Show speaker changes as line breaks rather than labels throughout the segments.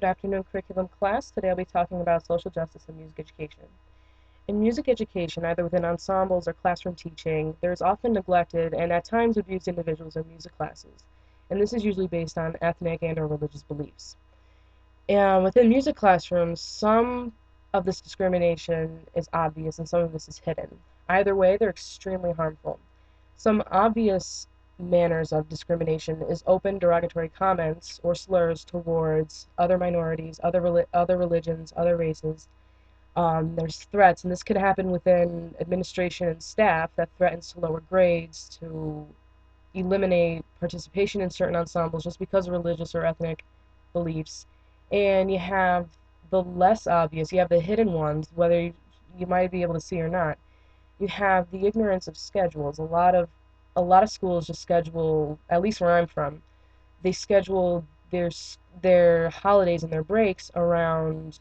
Good afternoon, curriculum class. Today I'll be talking about social justice and music education. In music education, either within ensembles or classroom teaching, there is often neglected and at times abused individuals in music classes, and this is usually based on ethnic and or religious beliefs. And within music classrooms, some of this discrimination is obvious and some of this is hidden. Either way, they're extremely harmful. Some obvious manners of discrimination is open derogatory comments or slurs towards other minorities, other religions, other races. There's threats, and this could happen within administration and staff that threatens to lower grades, to eliminate participation in certain ensembles just because of religious or ethnic beliefs. And you have the less obvious, you have the hidden ones, whether you might be able to see or not. You have the ignorance of schedules. A lot of schools just schedule, at least where I'm from, they schedule their holidays and their breaks around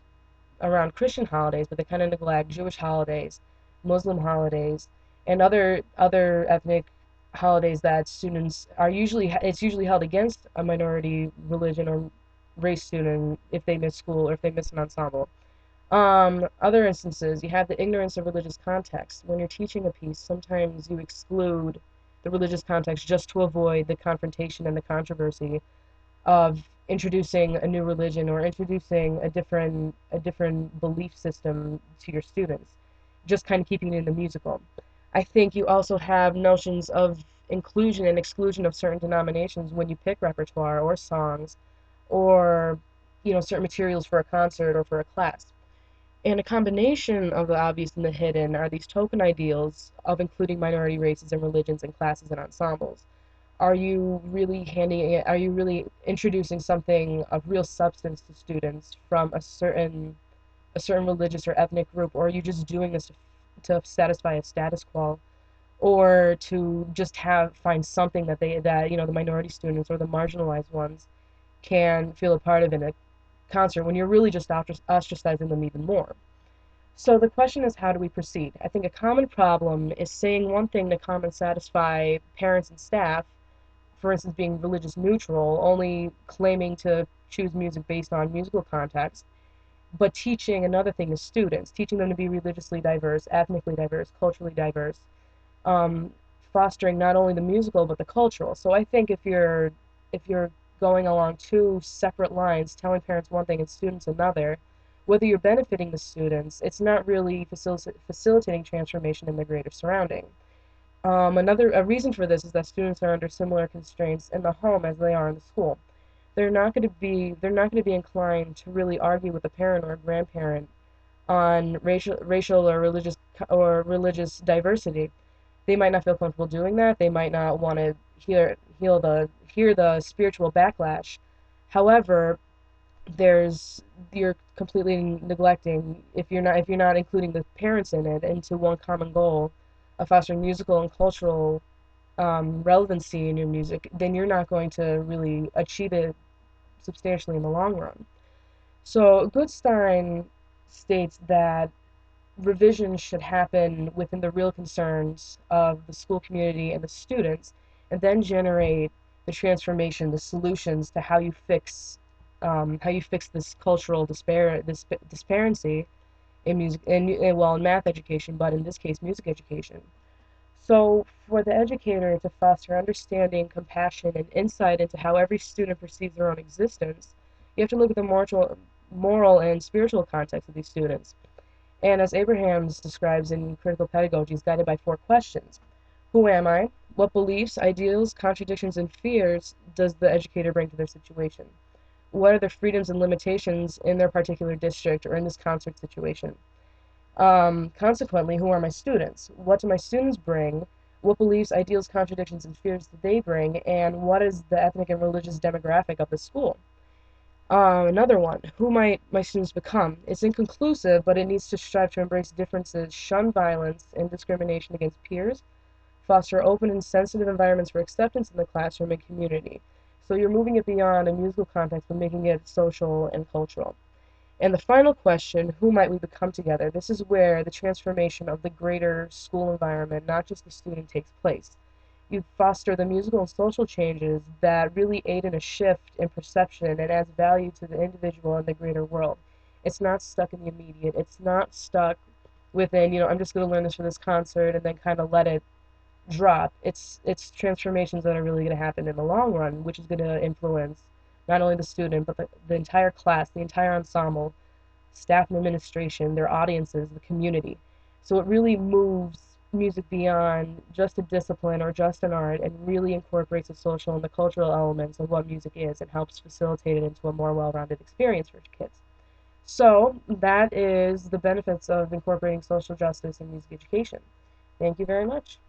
Christian holidays, but they kind of neglect Jewish holidays, Muslim holidays, and other ethnic holidays that students are usually held against a minority religion or race student if they miss school or if they miss an ensemble. Other instances, you have the ignorance of religious context. When you're teaching a piece, sometimes you exclude the religious context just to avoid the confrontation and the controversy of introducing a new religion or introducing a different belief system to your students, just kind of keeping it in the musical. I think you also have notions of inclusion and exclusion of certain denominations when you pick repertoire or songs or certain materials for a concert or for a class. And a combination of the obvious and the hidden are these token ideals of including minority races and religions in classes and ensembles. Are you really introducing something of real substance to students from a certain religious or ethnic group, or are you just doing this to satisfy a status quo, or to just find something that the minority students or the marginalized ones can feel a part of in a concert when you're really just ostracizing them even more? So the question is, how do we proceed? I think a common problem is saying one thing to come and satisfy parents and staff, for instance, being religious neutral, only claiming to choose music based on musical context, but teaching another thing to students, teaching them to be religiously diverse, ethnically diverse, culturally diverse, um, fostering not only the musical but the cultural. So I think if you're going along two separate lines, telling parents one thing and students another, whether you're benefiting the students, it's not really facilitating transformation in their greater surrounding. A reason for this is that students are under similar constraints in the home as they are in the school. They're not going to be inclined to really argue with a parent or a grandparent on racial or religious diversity. They might not feel comfortable doing that. They might not want to hear the spiritual backlash. However, you're completely neglecting, if you're not including the parents in it into one common goal of fostering musical and cultural relevancy in your music, then you're not going to really achieve it substantially in the long run. So Goodstein states that revision should happen within the real concerns of the school community and the students, and then generate the transformation, the solutions to how you fix this cultural disparity in music in math education, but in this case music education. So for the educator to foster understanding, compassion, and insight into how every student perceives their own existence, you have to look at the moral and spiritual context of these students. And as Abrahams describes in Critical Pedagogy, is guided by four questions. Who am I? What beliefs, ideals, contradictions, and fears does the educator bring to their situation? What are the freedoms and limitations in their particular district or in this concert situation? Consequently, who are my students? What do my students bring? What beliefs, ideals, contradictions, and fears do they bring? And what is the ethnic and religious demographic of the school? Another one, who might my students become? It's inconclusive, but it needs to strive to embrace differences, shun violence and discrimination against peers, foster open and sensitive environments for acceptance in the classroom and community. So you're moving it beyond a musical context, but making it social and cultural. And the final question, who might we become together? This is where the transformation of the greater school environment, not just the student, takes place. You foster the musical and social changes that really aid in a shift in perception and adds value to the individual and the greater world. It's not stuck in the immediate. It's not stuck within, I'm just going to learn this for this concert and then kind of let it drop. It's transformations that are really going to happen in the long run, which is going to influence not only the student, but the entire class, the entire ensemble, staff and administration, their audiences, the community. So it really moves music beyond just a discipline or just an art and really incorporates the social and the cultural elements of what music is and helps facilitate it into a more well-rounded experience for kids. So that is the benefits of incorporating social justice in music education. Thank you very much.